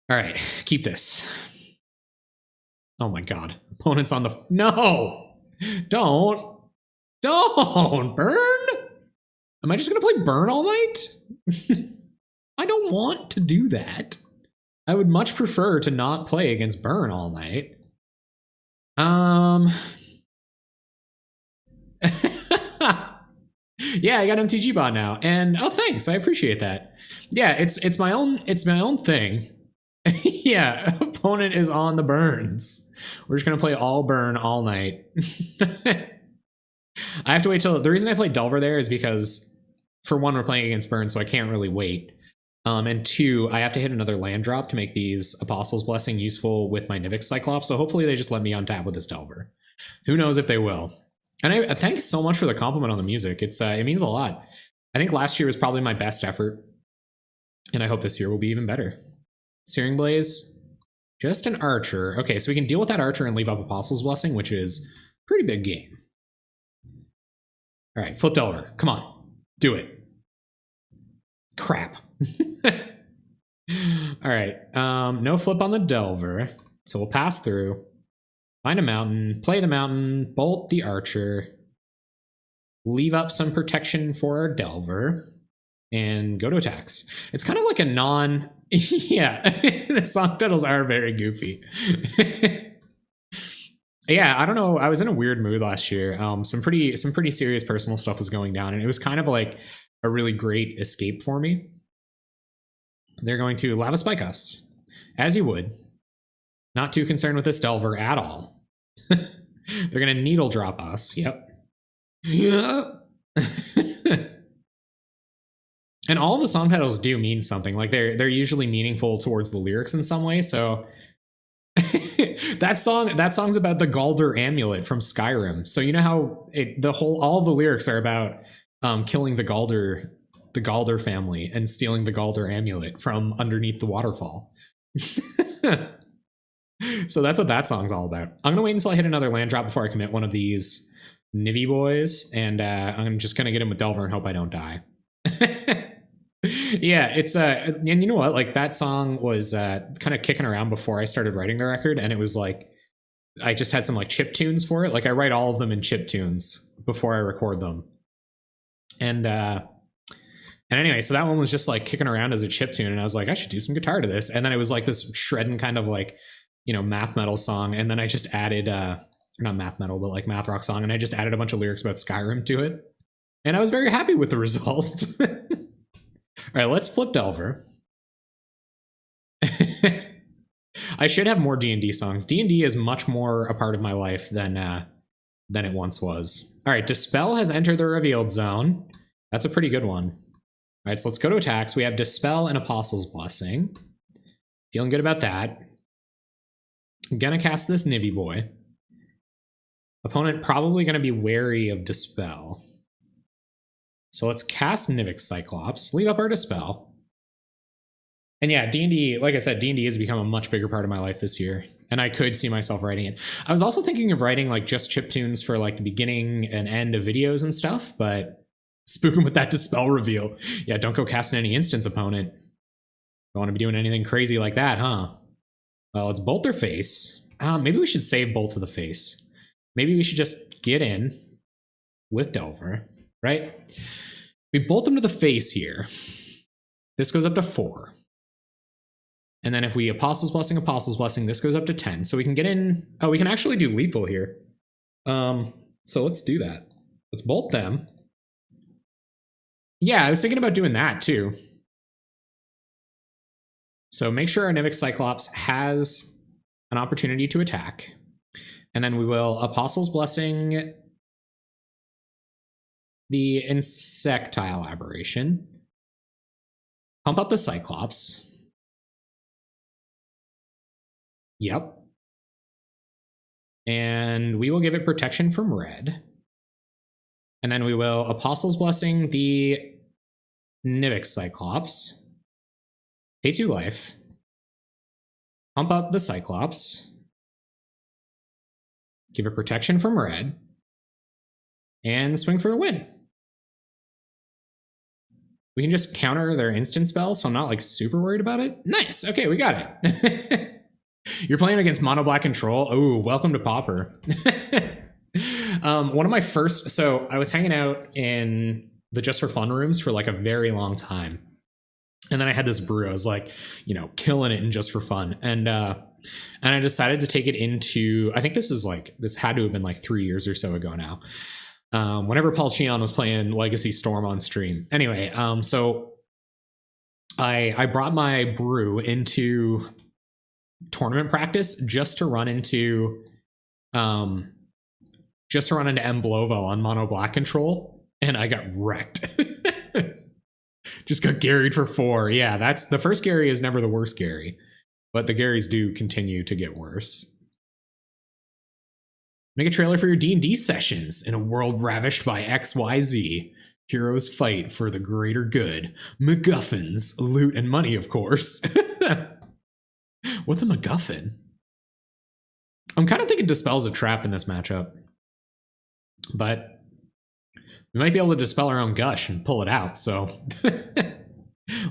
All right, keep this. Oh my god. Opponent's on the... No! Don't! Burn? Am I just gonna play Burn all night? I don't want to do that. I would much prefer to not play against Burn all night. Yeah, I got MTG bot now, and oh, thanks, I appreciate that. Yeah, it's my own thing. Yeah, opponent is on the burns. We're just gonna play all burn all night. I have to wait till the reason I play Delver there is because for one, we're playing against burn, so I can't really wait. And two, I have to hit another land drop to make these Apostles Blessing useful with my Nivix Cyclops. So hopefully they just let me untap with this Delver. Who knows if they will. And I thanks so much for the compliment on the music. It means a lot. I think last year was probably my best effort, and I hope this year will be even better. Searing Blaze, just an archer. Okay, so we can deal with that archer and leave up Apostles Blessing, which is a pretty big game. All right, flipped over. Come on, do it. Crap. All right, no flip on the Delver, so we'll pass through. Find a mountain, play the mountain, bolt the archer, leave up some protection for our Delver, and go to attacks. It's kind of like a non... Yeah, the song titles are very goofy. Yeah, I don't know. I was in a weird mood last year. Some pretty serious personal stuff was going down, and it was kind of like a really great escape for me. They're going to Lava Spike us, as you would. Not too concerned with this Delver at all. They're going to needle drop us. Yep. Yeah. And all the song titles do mean something. Like they're usually meaningful towards the lyrics in some way. So that song's about the Galder amulet from Skyrim. So you know how all the lyrics are about killing the Galder family and stealing the Galder amulet from underneath the waterfall. So that's what that song's all about. I'm gonna wait until I hit another land drop before I commit one of these Nivy boys, and I'm just gonna get him with Delver and hope I don't die. Yeah, it's and you know what? Like that song was kind of kicking around before I started writing the record, and it was like I just had some like chip tunes for it. Like I write all of them in chip tunes before I record them, and anyway, so that one was just like kicking around as a chip tune, and I was like, I should do some guitar to this, and then it was like this shredding kind of like, you know, math metal song, and then I just added not math metal, but like math rock song, and I just added a bunch of lyrics about Skyrim to it, and I was very happy with the result. All right, let's flip Delver. I should have more D&D songs. D&D is much more a part of my life than it once was. All right, Dispel has entered the revealed zone. That's a pretty good one. All right, so let's go to attacks. We have Dispel and Apostles Blessing. Feeling good about that. I'm gonna cast this Nivy boy. Opponent probably gonna be wary of Dispel. So let's cast Nivix Cyclops, leave up our Dispel. And yeah, D&D, like I said, D&D has become a much bigger part of my life this year, and I could see myself writing it. I was also thinking of writing like just chiptunes for like the beginning and end of videos and stuff, but spook him with that Dispel reveal. Yeah, don't go casting any instance, opponent. Don't want to be doing anything crazy like that, huh? Well, let's bolt their face. Maybe we should save bolt to the face. Maybe we should just get in with Delver, right? We bolt them to the face here. This goes up to 4. And then if we Apostles Blessing, this goes up to 10. So we can get in. Oh, we can actually do lethal here. So let's do that. Let's bolt them. Yeah, I was thinking about doing that too. So make sure our Nivix Cyclops has an opportunity to attack. And then we will Apostles Blessing the Insectile Aberration. Pump up the Cyclops. Yep. And we will give it protection from red. And then we will Apostles Blessing the Nivix Cyclops. Pay 2 life. Pump up the Cyclops. Give it protection from red. And swing for the win. We can just counter their instant spell, so I'm not like super worried about it. Nice. Okay, we got it. You're playing against mono black control. Oh, welcome to Pauper. One of my first, so I was hanging out in the Just for Fun rooms for like a very long time. And then I had this brew. I was like, you know, killing it in Just for Fun. And I decided to take it into, I think this had to have been like 3 years or so ago now. Whenever Paul Cheon was playing Legacy Storm on stream. Anyway, so I brought my brew into tournament practice just to run into M Blovo on mono black control, and I got wrecked. Just got Garried for 4. Yeah, that's the first Gary is never the worst Gary, but the Garys do continue to get worse. Make a trailer for your D&D sessions in a world ravished by XYZ. Heroes fight for the greater good. MacGuffins, loot, and money, of course. What's a MacGuffin? I'm kind of thinking Dispel's a trap in this matchup. But we might be able to dispel our own gush and pull it out, so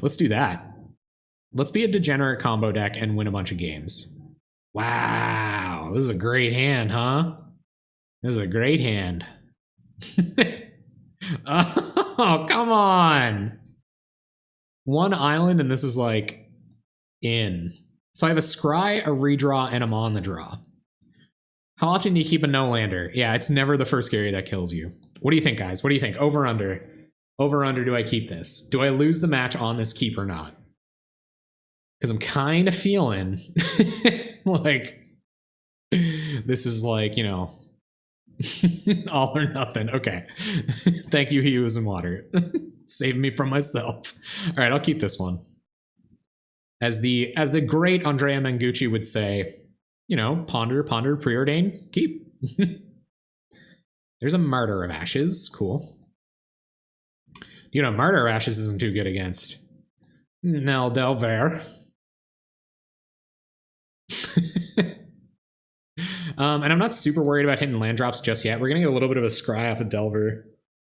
let's do that. Let's be a degenerate combo deck and win a bunch of games. Wow, this is a great hand, huh? This is a great hand. Oh, come on. One island and this is like in. So I have a scry, a redraw, and I'm on the draw. How often do you keep a no-lander? Yeah, it's never the first Gary that kills you. What do you think, guys? What do you think? Over, under? Over, under, do I keep this? Do I lose the match on this keep or not? Because I'm kind of feeling like this is like, you know, all or nothing. Okay. Thank you, He Who Is in Water. Save me from myself. All right, I'll keep this one. As the great Andrea Mengucci would say, you know, ponder, preordain, keep. There's a Martyr of Ashes. Cool. You know, Martyr of Ashes isn't too good against Nel Delver. And I'm not super worried about hitting land drops just yet. We're going to get a little bit of a scry off of Delver.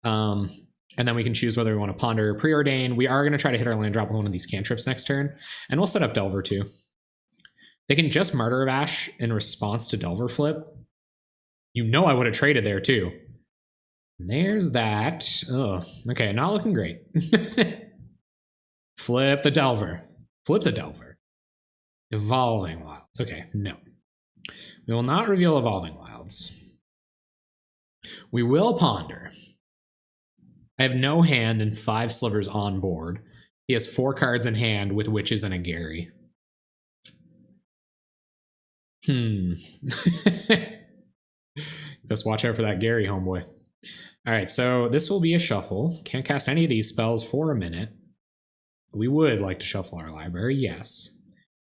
And then we can choose whether we want to ponder or preordain. We are going to try to hit our land drop with one of these cantrips next turn. And we'll set up Delver too. They can just Martyr of Ash in response to Delver flip. You know I would have traded there too. And there's that. Oh, okay, not looking great. Flip the Delver. Flip the Delver. Evolving Wilds. Okay, no. We will not reveal Evolving Wilds. We will ponder. I have no hand and 5 slivers on board. He has 4 cards in hand with witches and a Gary. Just watch out for that Gary, homeboy. All right, so this will be a shuffle. Can't cast any of these spells for a minute. We would like to shuffle our library, yes.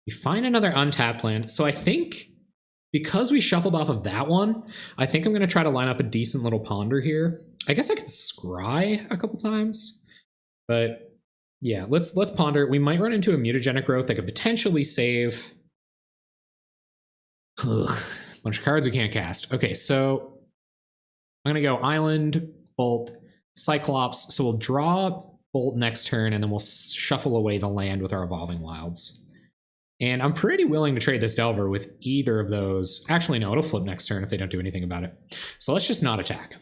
We find another untapped land. So I think because we shuffled off of that one, I think I'm going to try to line up a decent little ponder here. I guess I could scry a couple times, but yeah, let's ponder. We might run into a mutagenic growth that could potentially save. Ugh, bunch of cards we can't cast. Okay, so I'm going to go Island, Bolt, Cyclops. So we'll draw Bolt next turn, and then we'll shuffle away the land with our Evolving Wilds. And I'm pretty willing to trade this Delver with either of those. Actually, no, it'll flip next turn if they don't do anything about it. So let's just not attack.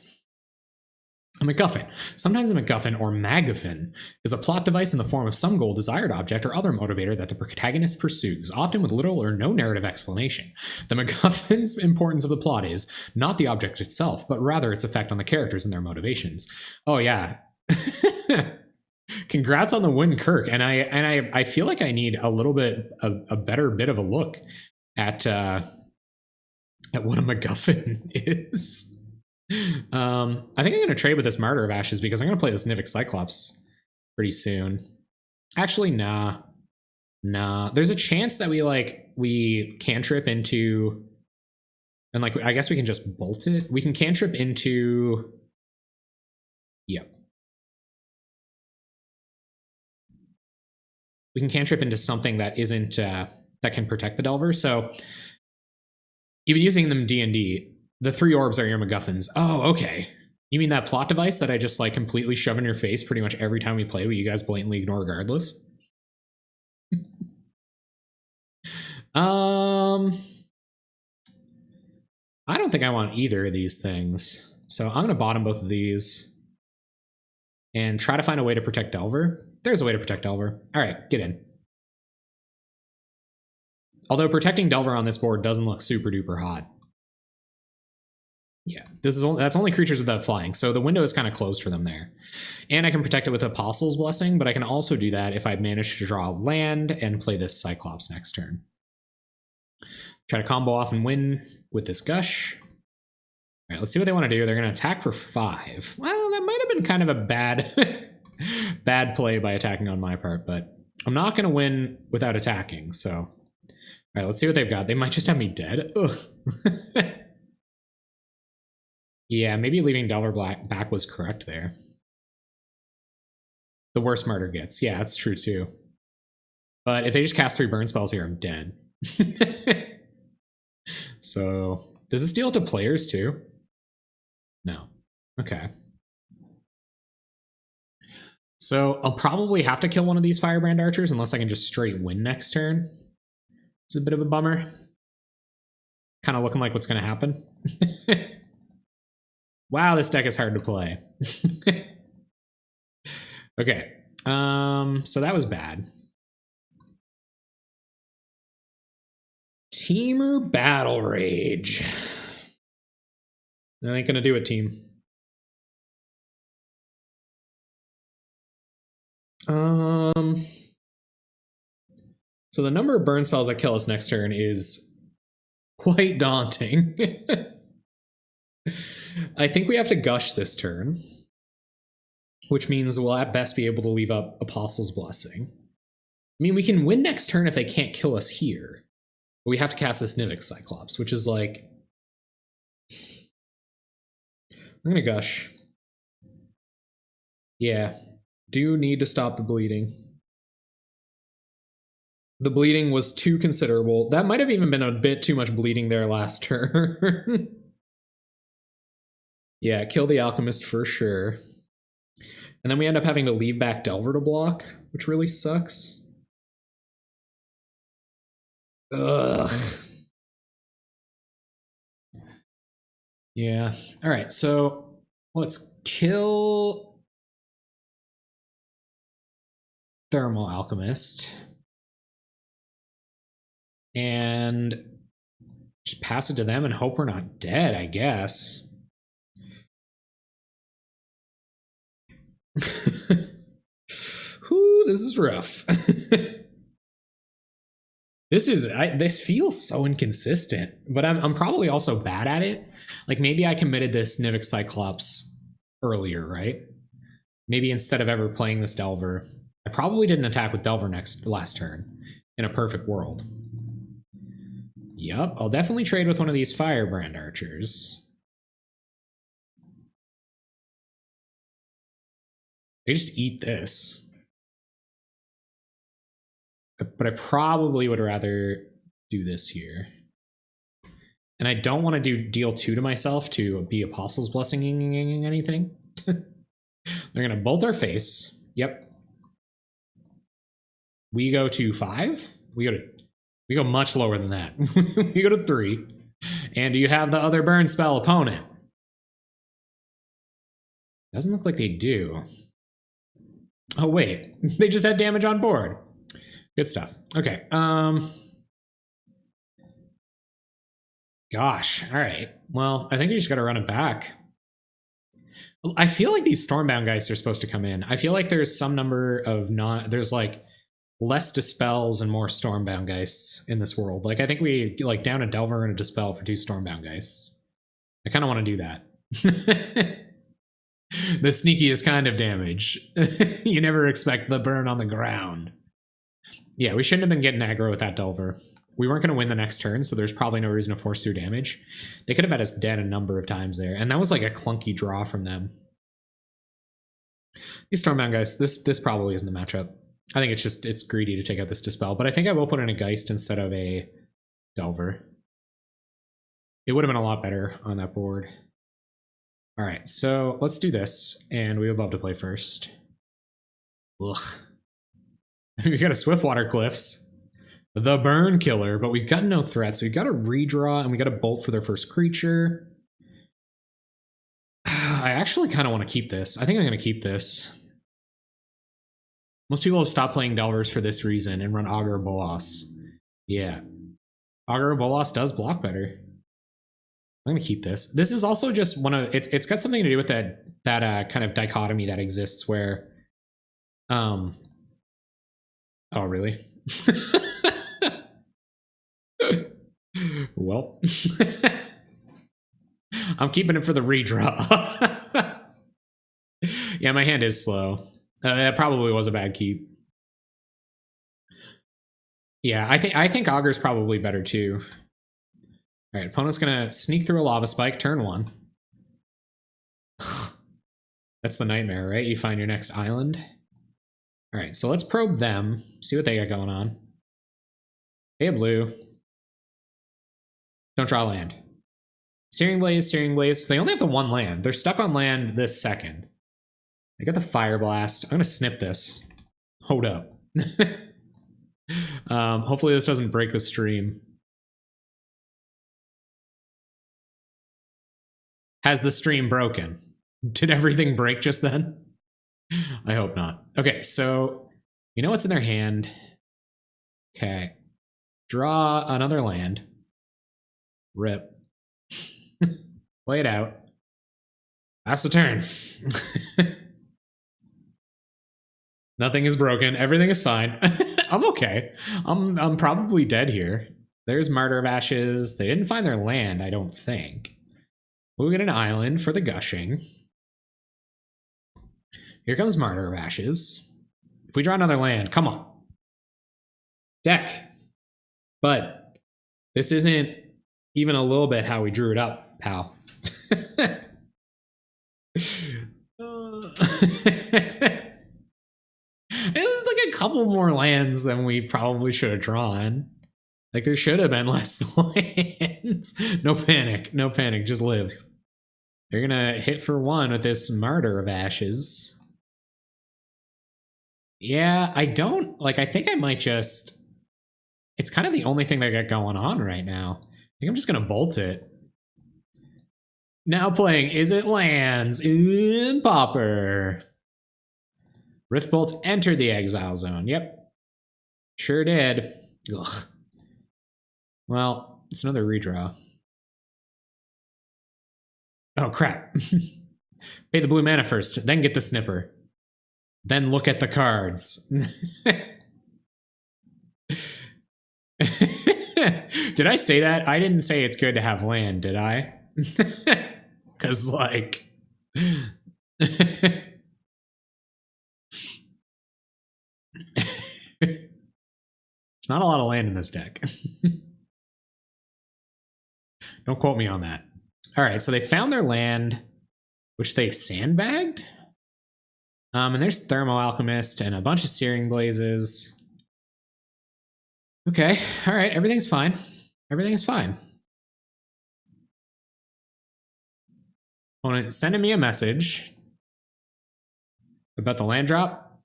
A MacGuffin. Sometimes a MacGuffin or MacGuffin is a plot device in the form of some goal, desired object, or other motivator that the protagonist pursues, often with little or no narrative explanation. The MacGuffin's importance of the plot is not the object itself, but rather its effect on the characters and their motivations. Oh yeah. Congrats on the win, Kirk. And I feel like I need a little bit a better bit of a look at what a MacGuffin is. I think I'm going to trade with this Martyr of Ashes because I'm going to play this Nivik Cyclops pretty soon. Actually, nah. There's a chance that we cantrip into, and like I guess we can just bolt it. We can cantrip into. Yep. We can cantrip into something that isn't that can protect the Delver. So you've been using them in D&D. The 3 orbs are your MacGuffins. Oh, okay. You mean that plot device that I just like completely shove in your face pretty much every time we play, but you guys blatantly ignore regardless? I don't think I want either of these things. So I'm going to bottom both of these and try to find a way to protect Delver. There's a way to protect Delver. All right, get in. Although protecting Delver on this board doesn't look super duper hot. Yeah, that's only creatures without flying, so the window is kind of closed for them there. And I can protect it with Apostle's Blessing, but I can also do that if I manage to draw land and play this Cyclops next turn. Try to combo off and win with this Gush. All right, let's see what they want to do. They're going to attack for 5. Well, that might have been kind of a bad, bad play by attacking on my part, but I'm not going to win without attacking, so... All right, let's see what they've got. They might just have me dead. Ugh. Yeah, maybe leaving Delver back was correct there. The worse Martyr gets. Yeah, that's true too. But if they just cast 3 burn spells here, I'm dead. So, does this deal to players too? No. Okay. So, I'll probably have to kill one of these Firebrand Archers unless I can just straight win next turn. It's a bit of a bummer. Kind of looking like what's going to happen. Wow, this deck is hard to play. Okay, so that was bad. Teamer Battle Rage. That ain't gonna do it, team. So the number of burn spells that kill us next turn is quite daunting. I think we have to Gush this turn, which means we'll at best be able to leave up Apostle's Blessing. I mean, we can win next turn if they can't kill us here. But we have to cast this Nivix Cyclops, which is like... I'm gonna Gush. Yeah, do need to stop the bleeding. The bleeding was too considerable. That might have even been a bit too much bleeding there last turn. Yeah, kill the Alchemist for sure. And then we end up having to leave back Delver to block, which really sucks. Ugh. Yeah. All right, so let's kill Thermal Alchemist. And just pass it to them and hope we're not dead, I guess. Whew, this is rough. This feels so inconsistent, but I'm probably also bad at it. Like maybe I committed this Nivix Cyclops earlier, right? Maybe instead of ever playing this Delver, I probably didn't attack with Delver last turn in a perfect world. Yup, I'll definitely trade with one of these Firebrand Archers. I just eat this. But I probably would rather do this here. And I don't want to deal 2 to myself to be Apostle's Blessing anything. They're going to bolt our face. Yep. We go to 5. We go much lower than that. We go to 3. And do you have the other burn spell opponent? Doesn't look like they do. Oh, wait. They just had damage on board. Good stuff. Okay. Gosh. All right. Well, I think we just got to run it back. I feel like these Stormbound Geists are supposed to come in. I feel like there's some number of there's like less Dispels and more Stormbound Geists in this world. Like I think we like down a Delver and a Dispel for 2 Stormbound Geists. I kind of want to do that. The sneakiest kind of damage. You never expect the burn on the ground. Yeah, we shouldn't have been getting aggro with that Delver. We weren't going to win the next turn, so there's probably no reason to force through damage. They could have had us dead a number of times there, and that was like a clunky draw from them. These Stormbound Geists, this probably isn't the matchup. I think it's greedy to take out this Dispel, but I think I will put in a Geist instead of a Delver. It would have been a lot better on that board. All right, so let's do this, and we would love to play first. Ugh. We got a Swiftwater Cliffs, the Burn Killer, but we've got no threats. So we've got a redraw, and we got a Bolt for their first creature. I actually kind of want to keep this. I think I'm going to keep this. Most people have stopped playing Delvers for this reason and run Augur Bolas. Yeah. Augur Bolas does block better. I'm gonna keep this. This is also just one of it's got something to do with that kind of dichotomy that exists where oh really? Well, I'm keeping it for the redraw. Yeah, my hand is slow. That probably was a bad keep. Yeah, I think Augur's probably better too. All right, opponent's gonna sneak through a Lava Spike, turn 1. That's the nightmare, right? You find your next island. All right, so let's probe them, see what they got going on. They have blue. Don't draw land. Searing Blaze, Searing Blaze. They only have the 1 land. They're stuck on land this second. They got the Fire Blast. I'm gonna snip this. Hold up. Hopefully this doesn't break the stream. Has the stream broken? Did everything break just then? I hope not. Okay, so you know what's in their hand. Okay. Draw another land. Rip. Play it out. That's the turn. Nothing is broken. Everything is fine. I'm okay. I'm probably dead here. There's Martyr of Ashes. They didn't find their land, I don't think. We'll get an island for the gushing. Here comes Martyr of Ashes. If we draw another land, come on. Deck. But this isn't even a little bit how we drew it up, pal. There's like a couple more lands than we probably should have drawn. Like there should have been less lands. No panic, no panic, just live. They're gonna hit for 1 with this Martyr of Ashes. Yeah, I think I might just... It's kind of the only thing they got going on right now. I think I'm just gonna bolt it. Now playing Izzet lands in Pauper. Rift Bolt entered the exile zone. Yep. Sure did. Ugh. Well, it's another redraw. Oh, crap. Pay the blue mana first, then get the snipper. Then look at the cards. Did I say that? I didn't say it's good to have land, did I? Because, like... There's not a lot of land in this deck. Don't quote me on that. All right, so they found their land, which they sandbagged. And there's Thermo Alchemist and a bunch of Searing Blazes. Okay, all right, everything's fine. Everything is fine. Opponent sending me a message about the land drop.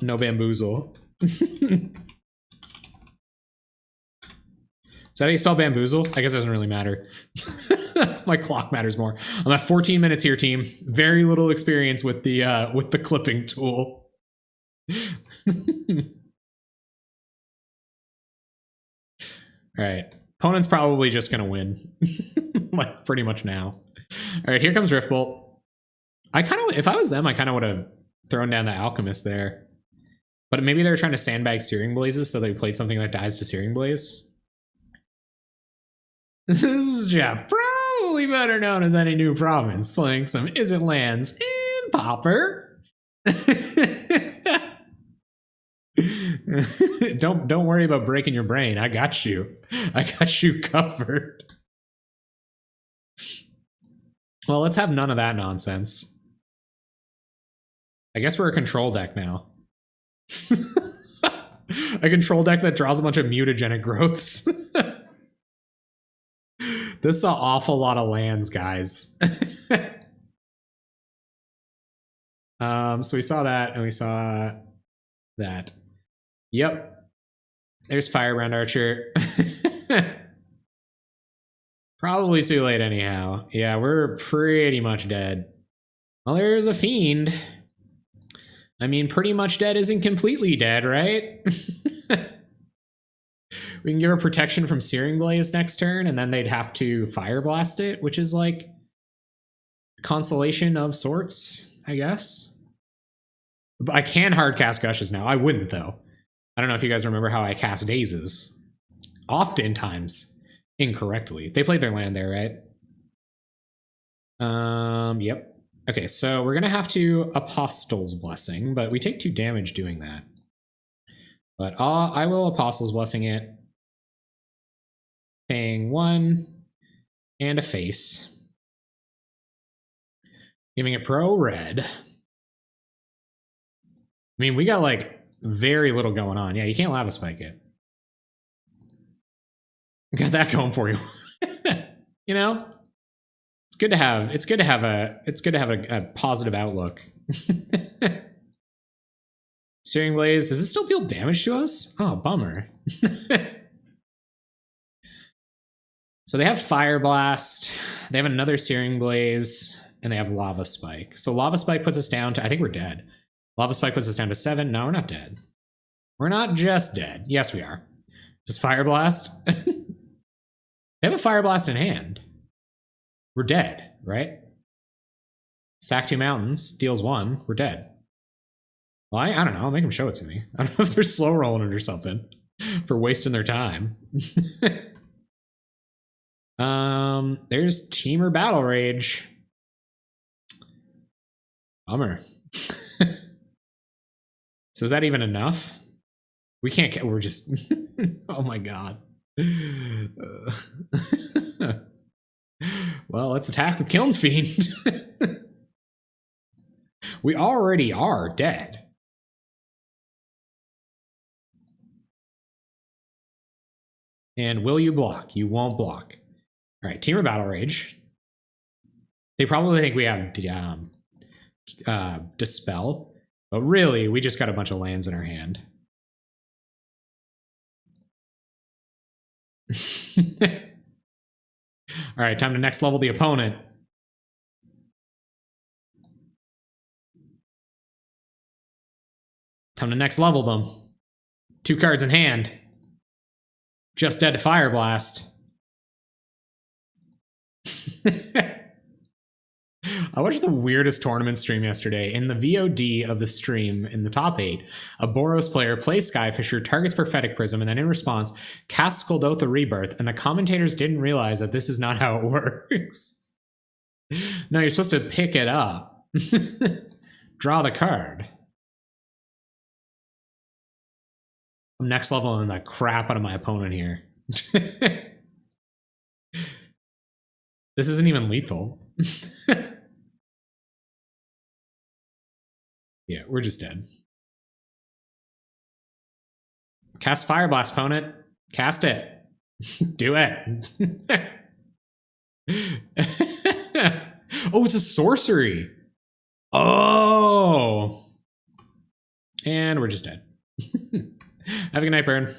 No bamboozle. Is that how you spell bamboozle? I guess it doesn't really matter. My clock matters more. I'm at 14 minutes here, team. Very little experience with the clipping tool. All right. Opponent's probably just gonna win. Like pretty much now. All right, here comes Rift Bolt. If I was them, I kind of would have thrown down the Alchemist there. But maybe they were trying to sandbag Searing Blazes, so they played something that dies to Searing Blaze. This is Jeff, probably better known as Any New Province, playing some Izzet lands in Pauper. Don't worry about breaking your brain. I got you. I got you covered. Well, let's have none of that nonsense. I guess we're a control deck now. A control deck that draws a bunch of mutagenic growths. This is an awful lot of lands, guys. So we saw that, and we saw that. Yep. There's Firebrand Archer. Probably too late anyhow. Yeah, we're pretty much dead. Well, there's a Fiend. I mean, pretty much dead isn't completely dead, right? We can give her protection from Searing Blaze next turn, and then they'd have to Fire Blast it, which is like consolation of sorts, I guess. But I can hard cast Gushes now. I wouldn't, though. I don't know if you guys remember how I cast Dazes. Oftentimes incorrectly. They played their land there, right? Yep. Okay, so we're gonna have to Apostle's Blessing, but we take 2 damage doing that. But I will Apostle's Blessing it. Paying 1 and a face. Giving it pro red. I mean, we got like very little going on. Yeah, you can't Lava Spike it. Got that going for you. You know? It's good to have a positive outlook. Searing Blaze, does it still deal damage to us? Oh, bummer. So they have Fire Blast, they have another Searing Blaze, and they have Lava Spike. So Lava Spike puts us down to, I think we're dead. Lava Spike puts us down to 7. No, we're not dead. We're not just dead. Yes, we are. Does Fire Blast? They have a Fire Blast in hand. We're dead, right? Sack 2 mountains, deals 1, we're dead. Well, I don't know, I'll make them show it to me. I don't know if they're slow rolling it or something for wasting their time. There's Teamer Battle Rage. Bummer. So is that even enough? We can't get, we're just, oh my god. Well, let's attack with Kiln Fiend. We already are dead. And will you block? You won't block. All right, Teamer Battle Rage. They probably think we have Dispel, but really, we just got a bunch of lands in our hand. All right, time to next level the opponent. Time to next level them. 2 cards in hand. Just dead to Fire Blast. I watched the weirdest tournament stream yesterday. In the VOD of the stream, in the top 8, a Boros player plays Skyfisher, targets Prophetic Prism, and then in response, casts Skuldotha Rebirth, and the commentators didn't realize that this is not how it works. No, you're supposed to pick it up. Draw the card. I'm next leveling the crap out of my opponent here. This isn't even lethal. Yeah, we're just dead. Cast Fire Blast, opponent. Cast it. Do it. Oh, it's a sorcery. Oh. And we're just dead. Have a good night, Burn.